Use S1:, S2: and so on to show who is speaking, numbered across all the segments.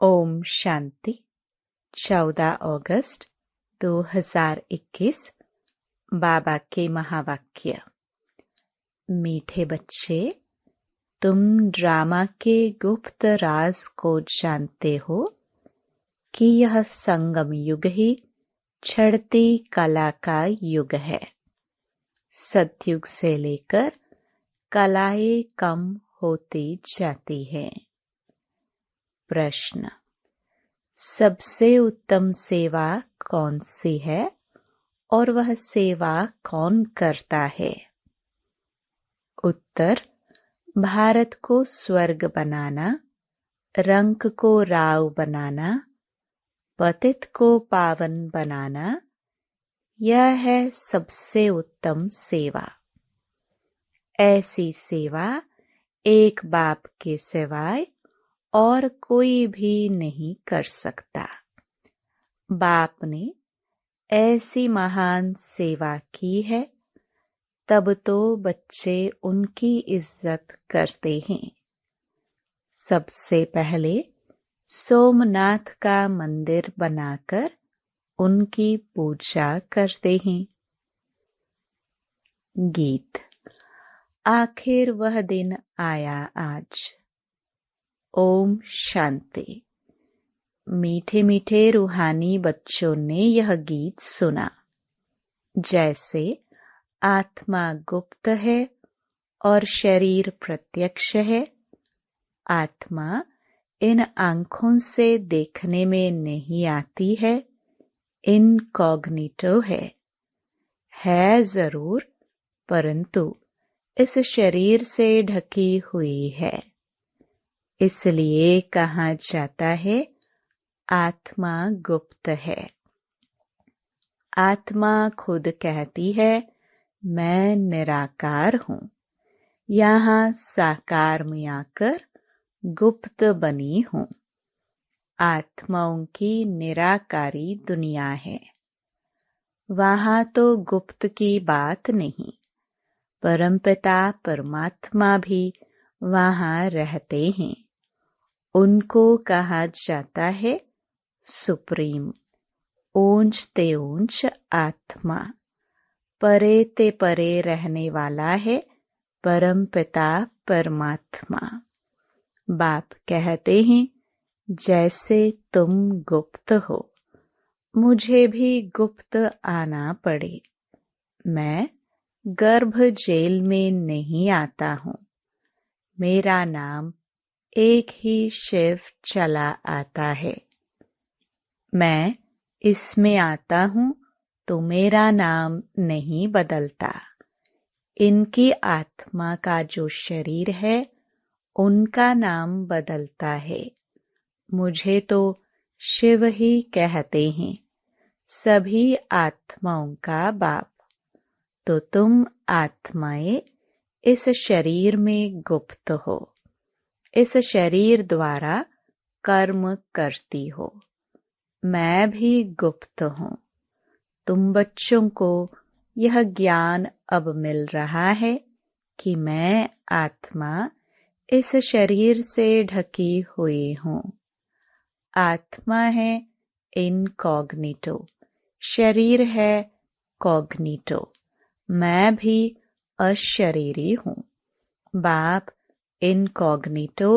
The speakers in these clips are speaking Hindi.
S1: ओम शांति। 14 अगस्त 2021 बाबा के महावाक्य। मीठे बच्चे, तुम ड्रामा के गुप्त राज को जानते हो कि यह संगम युग ही चढ़ती कला का युग है। सतयुग से लेकर कलाएं कम होती जाती हैं। प्रश्न: सबसे उत्तम सेवा कौन सी है और वह सेवा कौन करता है? उत्तर: भारत को स्वर्ग बनाना, रंक को राव बनाना, पतित को पावन बनाना, यह है सबसे उत्तम सेवा। ऐसी सेवा एक बाप के सिवाय और कोई भी नहीं कर सकता। बाप ने ऐसी महान सेवा की है, तब तो बच्चे उनकी इज्जत करते हैं। सबसे पहले सोमनाथ का मंदिर बनाकर उनकी पूजा करते हैं। गीत। आखिर वह दिन आया आज। ओम शांति। मीठे मीठे रूहानी बच्चों ने यह गीत सुना। जैसे आत्मा गुप्त है और शरीर प्रत्यक्ष है। आत्मा इन आंखों से देखने में नहीं आती है, इनकॉग्निटो है जरूर, परंतु इस शरीर से ढकी हुई है। इसलिए कहा जाता है आत्मा गुप्त है। आत्मा खुद कहती है मैं निराकार हूँ, यहाँ साकार में आकर गुप्त बनी हूँ। आत्माओं की निराकारी दुनिया है। वहाँ तो गुप्त की बात नहीं, परमपिता परमात्मा भी वहाँ रहते हैं। उनको कहा जाता है सुप्रीम, ऊंच ते ऊंच आत्मा। परे ते परे रहने वाला है परमपिता परमात्मा। बाप कहते हैं जैसे तुम गुप्त हो, मुझे भी गुप्त आना पड़े। मैं गर्भ जेल में नहीं आता हूँ। मेरा नाम एक ही शिव चला आता है। मैं इसमें आता हूँ तो मेरा नाम नहीं बदलता। इनकी आत्मा का जो शरीर है उनका नाम बदलता है। मुझे तो शिव ही कहते हैं, सभी आत्माओं का बाप। तो तुम आत्माएं इस शरीर में गुप्त हो, इस शरीर द्वारा कर्म करती हो। मैं भी गुप्त हूँ। तुम बच्चों को यह ज्ञान अब मिल रहा है कि मैं आत्मा इस शरीर से ढकी हुई हूँ। आत्मा है इनकॉग्निटो, शरीर है कॉग्निटो। मैं भी अशरीरी हूँ। बाप इनकॉग्निटो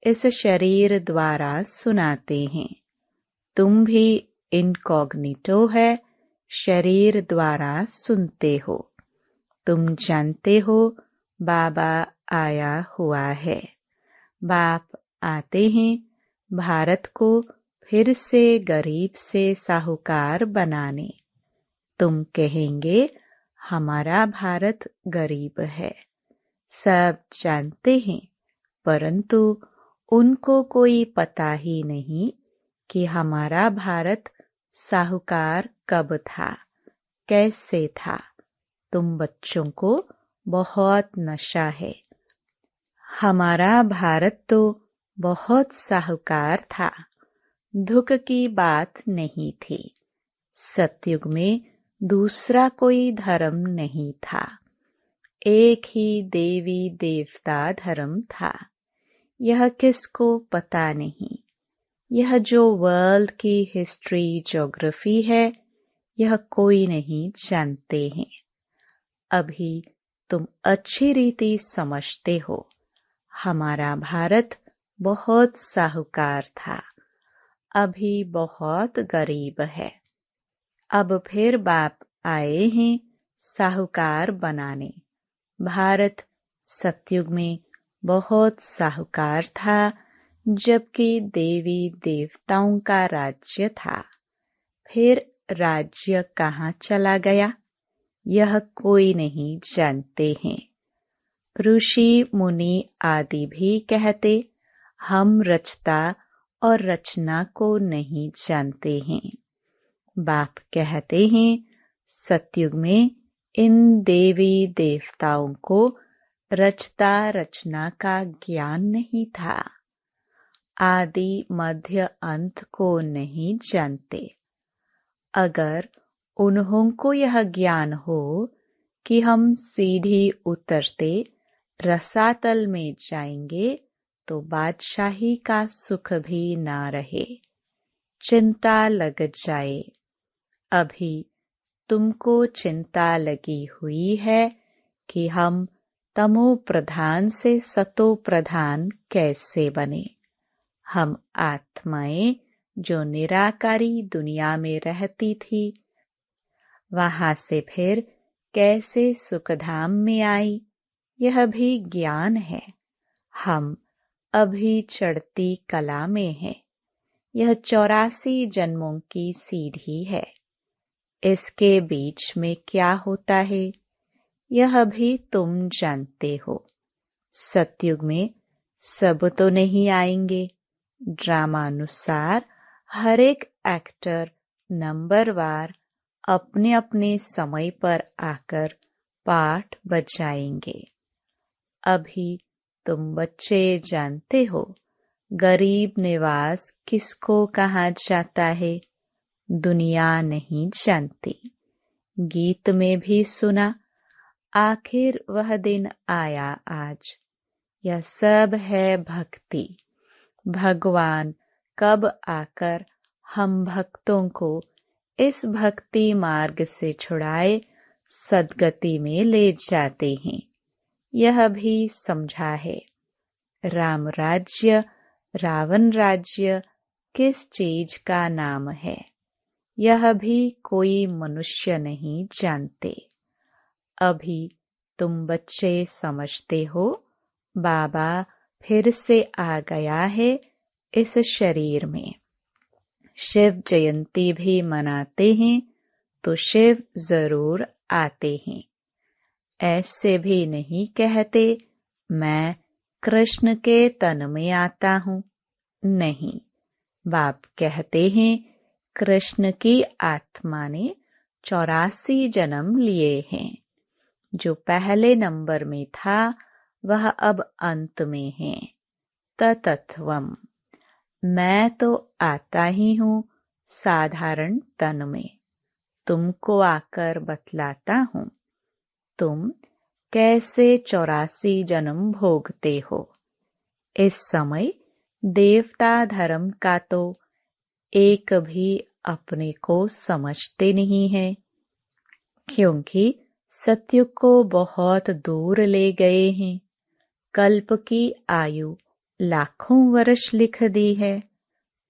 S1: इस शरीर द्वारा सुनाते हैं। तुम भी इनकॉग्निटो है, शरीर द्वारा सुनते हो। तुम जानते हो बाबा आया हुआ है। बाप आते हैं भारत को फिर से गरीब से साहूकार बनाने। तुम कहेंगे हमारा भारत गरीब है। सब जानते हैं, परंतु उनको कोई पता ही नहीं कि हमारा भारत साहूकार कब था, कैसे था। तुम बच्चों को बहुत नशा है। हमारा भारत तो बहुत साहूकार था, दुख की बात नहीं थी। सतयुग में दूसरा कोई धर्म नहीं था, एक ही देवी देवता धर्म था। यह किसको पता नहीं। यह जो वर्ल्ड की हिस्ट्री ज्योग्राफी है, यह कोई नहीं जानते हैं। अभी तुम अच्छी रीति समझते हो। हमारा भारत बहुत साहूकार था, अभी बहुत गरीब है। अब फिर बाप आए हैं साहूकार बनाने। भारत सतयुग में बहुत साहूकार था, जबकि देवी देवताओं का राज्य था। फिर राज्य कहाँ चला गया, यह कोई नहीं जानते हैं। ऋषि मुनि आदि भी कहते हम रचता और रचना को नहीं जानते हैं। बाप कहते हैं सतयुग में इन देवी देवताओं को रचता रचना का ज्ञान नहीं था। आदि मध्य अंत को नहीं जानते। अगर उन्हों को यह ज्ञान हो कि हम सीढ़ी उतरते रसातल में जाएंगे तो बादशाही का सुख भी ना रहे, चिंता लग जाए। अभी तुमको चिंता लगी हुई है कि हम तमो प्रधान से सतो प्रधान कैसे बने। हम आत्माएं जो निराकारी दुनिया में रहती थी, वहां से फिर कैसे सुखधाम में आई, यह भी ज्ञान है। हम अभी चढ़ती कला में हैं। यह 84 जन्मों की सीढ़ी है। इसके बीच में क्या होता है, यह भी तुम जानते हो। सतयुग में सब तो नहीं आएंगे। ड्रामानुसार हर एक एक्टर नंबरवार अपने अपने समय पर आकर पाठ बजाएंगे। अभी तुम बच्चे जानते हो गरीब निवास किसको कहा जाता है, दुनिया नहीं जानती। गीत में भी सुना, आखिर वह दिन आया आज। यह सब है भक्ति। भगवान कब आकर हम भक्तों को इस भक्ति मार्ग से छुड़ाए सद्गति में ले जाते हैं, यह भी समझा है। राम राज्य रावण राज्य किस चीज का नाम है, यह भी कोई मनुष्य नहीं जानते। अभी तुम बच्चे समझते हो बाबा फिर से आ गया है इस शरीर में। शिव जयंती भी मनाते हैं तो शिव जरूर आते हैं। ऐसे भी नहीं कहते मैं कृष्ण के तन में आता हूँ। नहीं, बाप कहते हैं कृष्ण की आत्मा ने 84 जन्म लिए हैं। जो पहले नंबर में था वह अब अंत में है। तत्वम, मैं तो आता ही हूँ साधारण तन में। तुमको आकर बतलाता हूँ तुम कैसे 84 जन्म भोगते हो। इस समय देवता धर्म का तो एक भी अपने को समझते नहीं है, क्योंकि सत्युग को बहुत दूर ले गए हैं। कल्प की आयु लाखों वर्ष लिख दी है।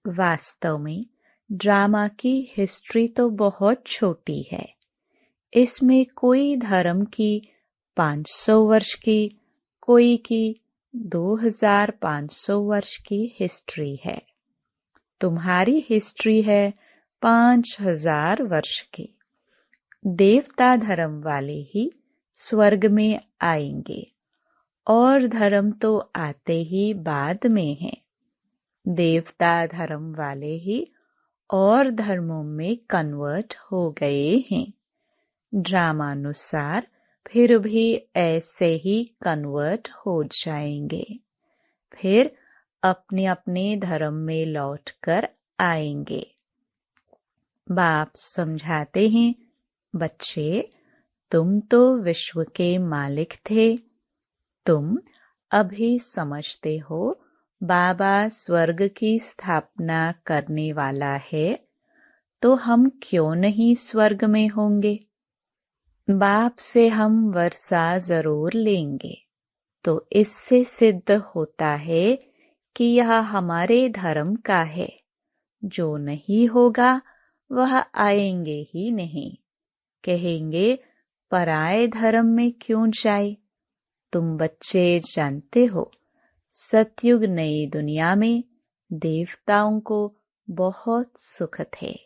S1: वास्तव में ड्रामा की हिस्ट्री तो बहुत छोटी है। इसमें कोई धर्म की 500 वर्ष की, कोई की 2500 वर्ष की हिस्ट्री है। तुम्हारी हिस्ट्री है 5000 वर्ष की। देवता धर्म वाले ही स्वर्ग में आएंगे और धर्म तो आते ही बाद में है। देवता धर्म वाले ही और धर्मों में कन्वर्ट हो गए हैं। ड्रामानुसार फिर भी ऐसे ही कन्वर्ट हो जाएंगे, फिर अपने अपने धर्म में लौटकर आएंगे। बाप समझाते हैं बच्चे, तुम तो विश्व के मालिक थे। तुम अभी समझते हो बाबा स्वर्ग की स्थापना करने वाला है, तो हम क्यों नहीं स्वर्ग में होंगे? बाप से हम वर्षा जरूर लेंगे, तो इससे सिद्ध होता है कि यह हमारे धर्म का है। जो नहीं होगा वह आएंगे ही नहीं। कहेंगे पराये धर्म में क्यों जाए? तुम बच्चे जानते हो, सतयुग नई दुनिया में देवताओं को बहुत सुख थे।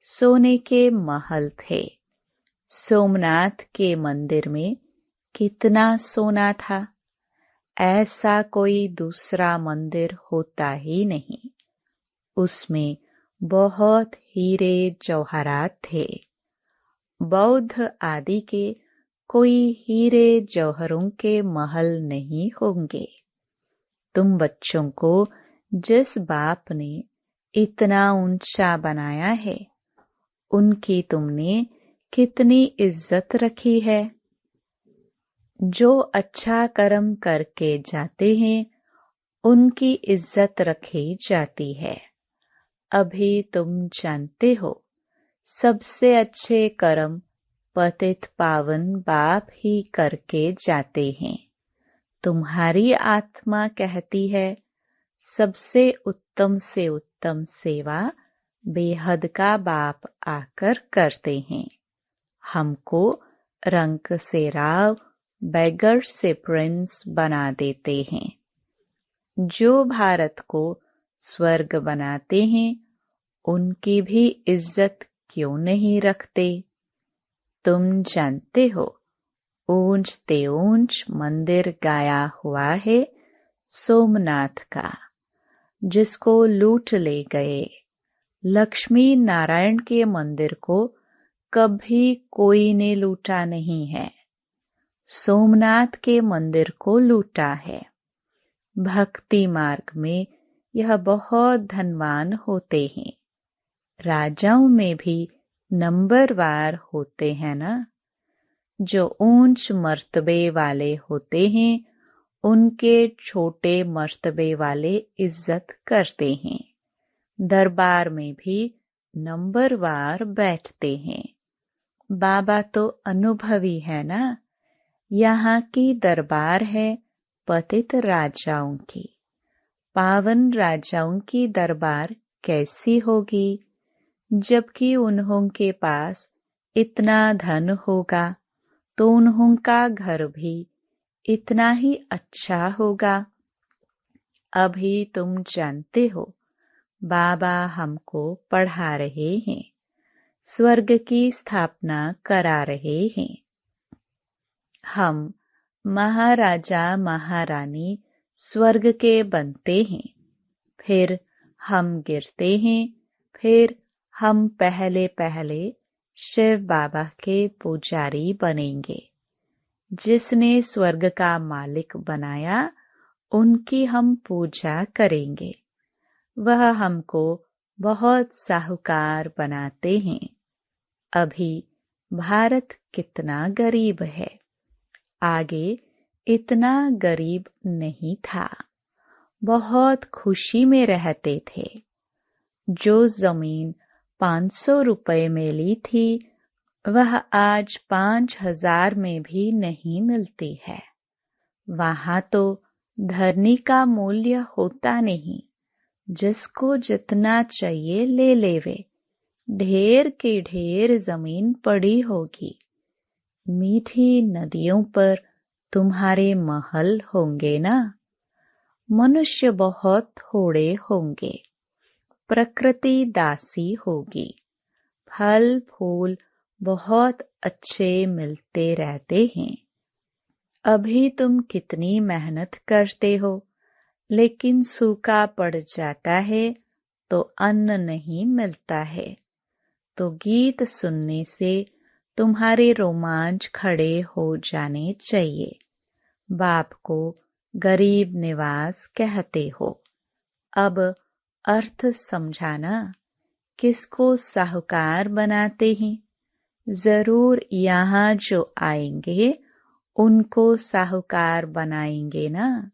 S1: सोने के महल थे। सोमनाथ के मंदिर में कितना सोना था, ऐसा कोई दूसरा मंदिर होता ही नहीं। उसमें बहुत हीरे जवाहरात थे। बौद्ध आदि के कोई हीरे जौहरों के महल नहीं होंगे। तुम बच्चों को जिस बाप ने इतना ऊंचा बनाया है, उनकी तुमने कितनी इज्जत रखी है। जो अच्छा कर्म करके जाते हैं, उनकी इज्जत रखी जाती है। अभी तुम जानते हो, सबसे अच्छे कर्म पतित पावन बाप ही करके जाते हैं। तुम्हारी आत्मा कहती है, सबसे उत्तम से उत्तम सेवा बेहद का बाप आकर करते हैं। हमको रंक से राव, बैगर से प्रिंस बना देते हैं। जो भारत को स्वर्ग बनाते हैं, उनकी भी इज्जत क्यों नहीं रखते? तुम जानते हो, ऊंच ते ऊंच मंदिर गाया हुआ है सोमनाथ का, जिसको लूट ले गए। लक्ष्मी नारायण के मंदिर को कभी कोई ने लूटा नहीं है, सोमनाथ के मंदिर को लूटा है। भक्ति मार्ग में यह बहुत धनवान होते हैं। राजाओं में भी नंबरवार होते हैं ना। जो ऊंच मर्तबे वाले होते हैं, उनके छोटे मर्तबे वाले इज्जत करते हैं। दरबार में भी नंबरवार बैठते हैं। बाबा तो अनुभवी है ना। यहाँ की दरबार है पतित राजाओं की। पावन राजाओं की दरबार कैसी होगी? जबकि उन्हों के पास इतना धन होगा, तो उन्हों का घर भी इतना ही अच्छा होगा। अभी तुम जानते हो, बाबा हमको पढ़ा रहे हैं, स्वर्ग की स्थापना करा रहे हैं। हम महाराजा महारानी स्वर्ग के बनते हैं, फिर हम गिरते हैं, फिर हम पहले पहले शिव बाबा के पुजारी बनेंगे। जिसने स्वर्ग का मालिक बनाया, उनकी हम पूजा करेंगे। वह हमको बहुत साहूकार बनाते हैं। अभी भारत कितना गरीब है, आगे इतना गरीब नहीं था। बहुत खुशी में रहते थे। जो जमीन 500 रुपए में ली थी, वह आज 5000 में भी नहीं मिलती है। वहां तो धरनी का मूल्य होता नहीं। जिसको जितना चाहिए ले लेवे। ढेर की ढेर जमीन पड़ी होगी। मीठी नदियों पर तुम्हारे महल होंगे ना। मनुष्य बहुत थोड़े होंगे। प्रकृति दासी होगी। फल फूल बहुत अच्छे मिलते रहते हैं। अभी तुम कितनी मेहनत करते हो, लेकिन सूखा पड़ जाता है तो अन्न नहीं मिलता है। तो गीत सुनने से तुम्हारे रोमांच खड़े हो जाने चाहिए। बाप को गरीब निवास कहते हो। अब अर्थ समझाना। किसको साहूकार बनाते हैं? जरूर यहाँ जो आएंगे उनको साहूकार बनाएंगे ना।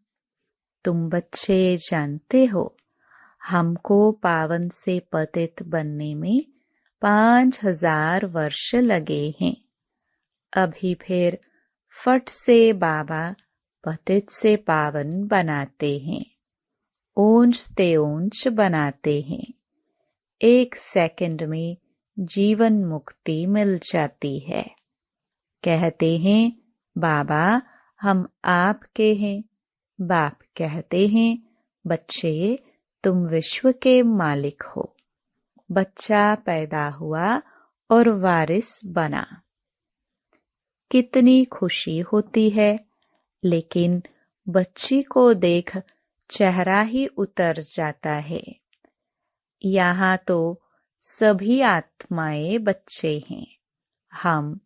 S1: तुम बच्चे जानते हो, हमको पावन से पतित बनने में 5000 वर्ष लगे हैं। अभी फिर फट से बाबा पतित से पावन बनाते हैं, ऊंच ते ऊंच बनाते हैं। 1 सेकंड में जीवन मुक्ति मिल जाती है। कहते हैं बाबा हम आपके हैं। बाप कहते हैं बच्चे तुम विश्व के मालिक हो। बच्चा पैदा हुआ और वारिस बना। कितनी खुशी होती है, लेकिन बच्ची को देख चेहरा ही उतर जाता है। यहाँ तो सभी आत्माएं बच्चे हैं। हम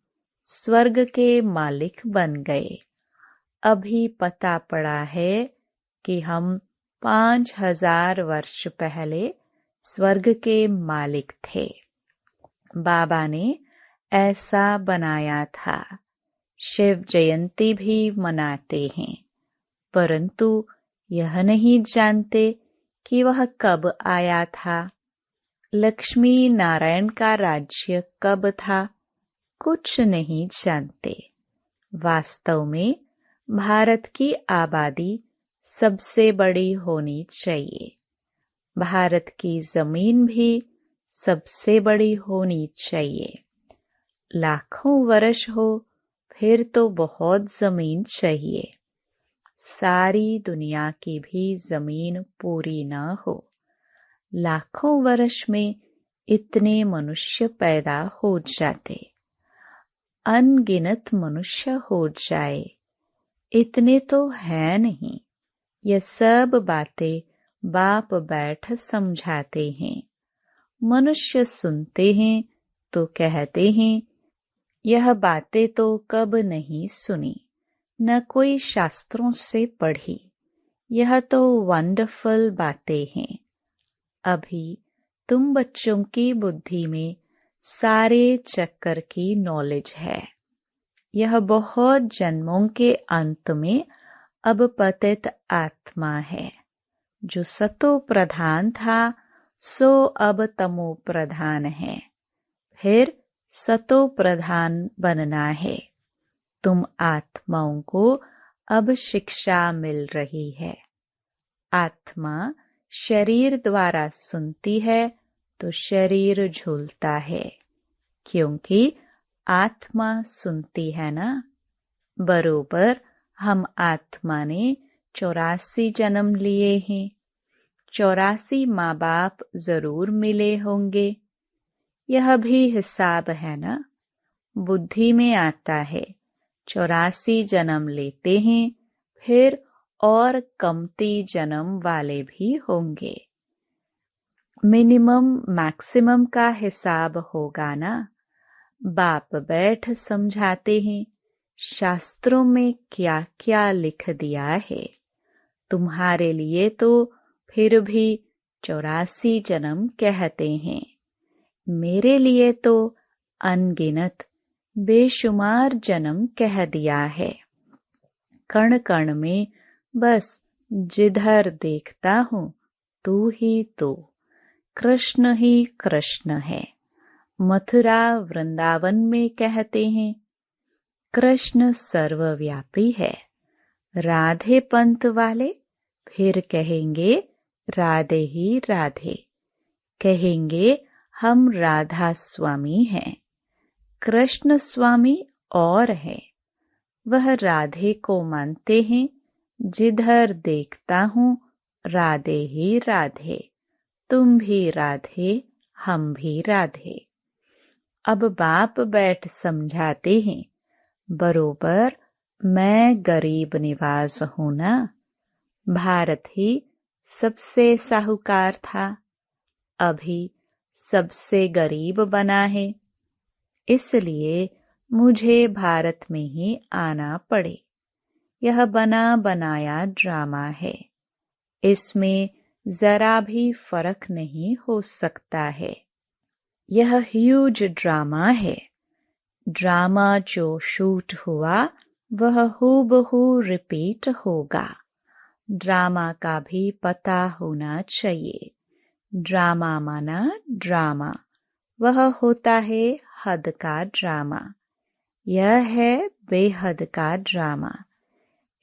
S1: स्वर्ग के मालिक बन गए। अभी पता पड़ा है कि हम 5000 वर्ष पहले स्वर्ग के मालिक थे। बाबा ने ऐसा बनाया था। शिव जयंती भी मनाते हैं, परंतु यह नहीं जानते कि वह कब आया था। लक्ष्मी नारायण का राज्य कब था, कुछ नहीं जानते। वास्तव में भारत की आबादी सबसे बड़ी होनी चाहिए। भारत की जमीन भी सबसे बड़ी होनी चाहिए। लाखों वर्ष हो फिर तो बहुत जमीन चाहिए। सारी दुनिया की भी जमीन पूरी न हो। लाखों वर्ष में इतने मनुष्य पैदा हो जाते। अनगिनत मनुष्य हो जाए, इतने तो है नहीं। ये सब बातें बाप बैठ समझाते हैं। मनुष्य सुनते हैं तो कहते हैं यह बातें तो कब नहीं सुनी, न कोई शास्त्रों से पढ़ी। यह तो वंडरफुल बातें हैं। अभी तुम बच्चों की बुद्धि में सारे चक्कर की नॉलेज है। यह बहुत जन्मों के अंत में अब पतित आत्मा है। जो सतो प्रधान था सो अब तमो प्रधान है। फिर सतो प्रधान बनना है। तुम आत्माओं को अब शिक्षा मिल रही है। आत्मा शरीर द्वारा सुनती है तो शरीर झूलता है, क्योंकि आत्मा सुनती है ना। बरोबर हम आत्मा ने 84 जन्म लिए हैं। 84 माँ बाप जरूर मिले होंगे। यह भी हिसाब है ना। बुद्धि में आता है 84 जन्म लेते हैं, फिर और कमती जन्म वाले भी होंगे। मिनिमम मैक्सिमम का हिसाब होगा ना। बाप बैठ समझाते हैं शास्त्रों में क्या क्या लिख दिया है। तुम्हारे लिए तो फिर भी 84 जन्म कहते हैं। मेरे लिए तो अनगिनत बेशुमार जन्म कह दिया है। कण कण में बस जिधर देखता हूँ तू ही तू, कृष्ण ही कृष्ण है। मथुरा वृंदावन में कहते हैं कृष्ण सर्वव्यापी है। राधे पंथ वाले फिर कहेंगे राधे ही राधे। कहेंगे हम राधा स्वामी हैं। कृष्ण स्वामी और है। वह राधे को मानते हैं। जिधर देखता हूँ राधे ही राधे। तुम भी राधे, हम भी राधे। अब बाप बैठ समझाते हैं बरोबर मैं गरीब निवाज हूँ ना। भारत ही सबसे साहूकार था, अभी सबसे गरीब बना है। इसलिए मुझे भारत में ही आना पड़े। यह बना बनाया ड्रामा है। इसमें जरा भी फर्क नहीं हो सकता है। यह ह्यूज ड्रामा है। ड्रामा जो शूट हुआ वह हूबहू रिपीट होगा। ड्रामा का भी पता होना चाहिए। ड्रामा माना ड्रामा, वह होता है हद का ड्रामा। यह है बेहद का ड्रामा।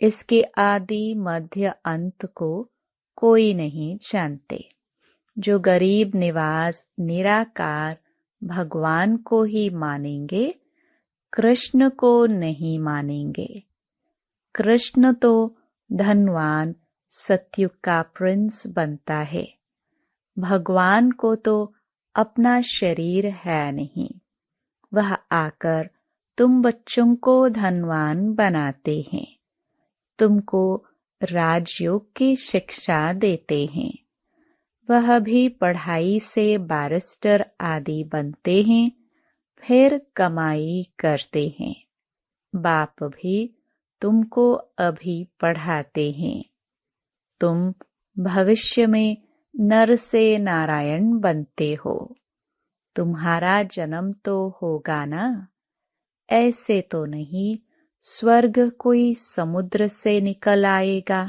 S1: इसके आदि मध्य अंत को कोई नहीं जानते। जो गरीब निवास निराकार भगवान को ही मानेंगे, कृष्ण को नहीं मानेंगे। कृष्ण तो धनवान सत्युग का प्रिंस बनता है। भगवान को तो अपना शरीर है नहीं। वह आकर तुम बच्चों को धनवान बनाते हैं, तुमको राजयोग की शिक्षा देते हैं। वह भी पढ़ाई से बैरिस्टर आदि बनते हैं, फिर कमाई करते हैं। बाप भी तुमको अभी पढ़ाते हैं। तुम भविष्य में नर से नारायण बनते हो। तुम्हारा जन्म तो होगा ना? ऐसे तो नहीं स्वर्ग कोई समुद्र से निकल आएगा।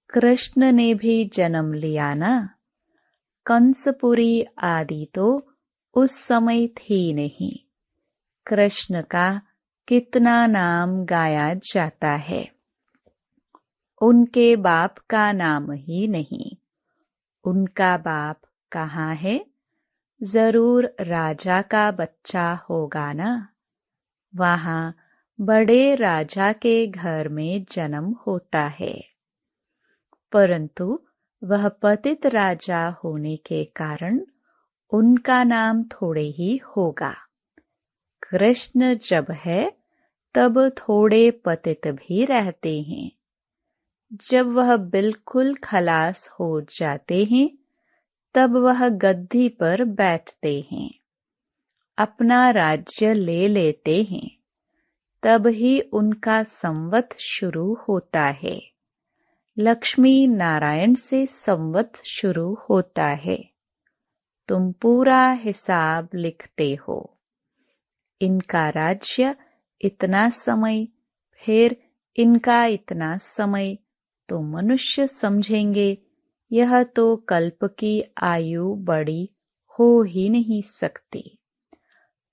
S1: कृष्ण ने भी जन्म लिया ना। कंसपुरी आदि तो उस समय थी नहीं। कृष्ण का कितना नाम गाया जाता है, उनके बाप का नाम ही नहीं। उनका बाप कहाँ है? जरूर राजा का बच्चा होगा ना। वहाँ बड़े राजा के घर में जन्म होता है, परंतु वह पतित राजा होने के कारण उनका नाम थोड़े ही होगा। कृष्ण जब है तब थोड़े पतित भी रहते हैं। जब वह बिल्कुल खलास हो जाते हैं तब वह गद्दी पर बैठते हैं, अपना राज्य ले लेते हैं। तब ही उनका संवत शुरू होता है। लक्ष्मी नारायण से संवत शुरू होता है। तुम पूरा हिसाब लिखते हो। इनका राज्य इतना समय, फिर इनका इतना समय, तो मनुष्य समझेंगे यह तो कल्प की आयु बड़ी हो ही नहीं सकती।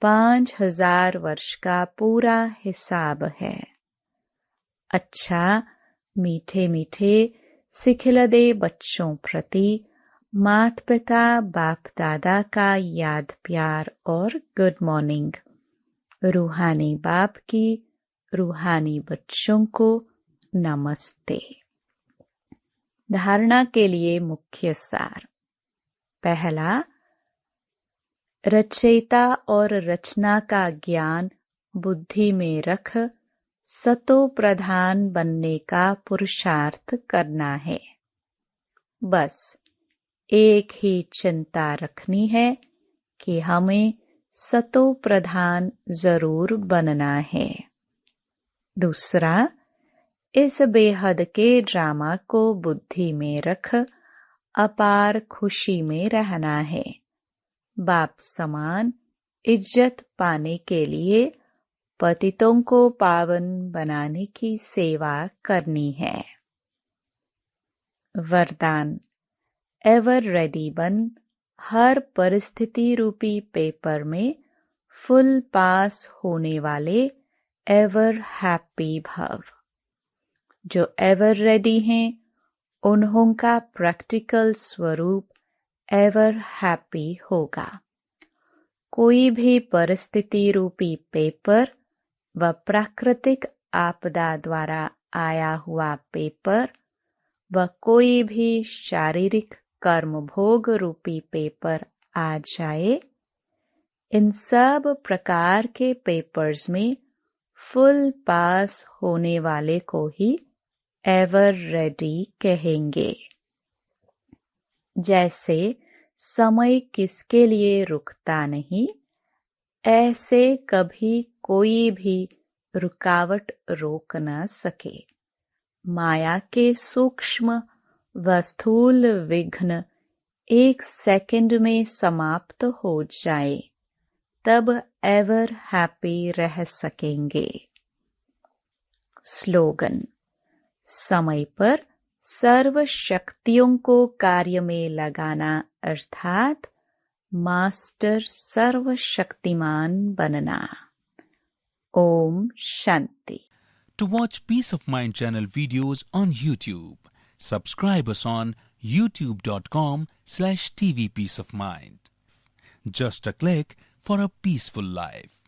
S1: 5000 वर्ष का पूरा हिसाब है। अच्छा, मीठे मीठे सिखिलदे बच्चों प्रति मात पिता बाप दादा का याद प्यार और गुड मॉर्निंग। रूहानी बाप की रूहानी बच्चों को नमस्ते। धारणा के लिए मुख्य सार। पहला, रचयिता और रचना का ज्ञान बुद्धि में रख सतो प्रधान बनने का पुरुषार्थ करना है। बस एक ही चिंता रखनी है कि हमें सतो प्रधान जरूर बनना है। दूसरा, इस बेहद के ड्रामा को बुद्धि में रख अपार खुशी में रहना है। बाप समान इज्जत पाने के लिए पतितों को पावन बनाने की सेवा करनी है। वरदान, एवर रेडी बन हर परिस्थिति रूपी पेपर में फुल पास होने वाले एवर हैप्पी भव। जो एवर रेडी हैं, उन्हों का प्रैक्टिकल स्वरूप एवर हैप्पी होगा। कोई भी परिस्थिति रूपी पेपर व प्राकृतिक आपदा द्वारा आया हुआ पेपर व कोई भी शारीरिक कर्म भोग रूपी पेपर आ जाए, इन सब प्रकार के पेपर्स में फुल पास होने वाले को ही एवर रेडी कहेंगे। जैसे समय किसके लिए रुकता नहीं, ऐसे कभी कोई भी रुकावट रोक न सके। माया के सूक्ष्म व स्थूल विघ्न 1 सेकंड में समाप्त हो जाए, तब एवर हैप्पी रह सकेंगे। स्लोगन, समय पर सर्व शक्तियों को कार्य में लगाना अर्थात मास्टर सर्वशक्तिमान बनना। Om Shanti.
S2: To watch Peace of Mind channel videos on YouTube, subscribe us on youtube.com/tvpeaceofmind. Just a click for a peaceful life.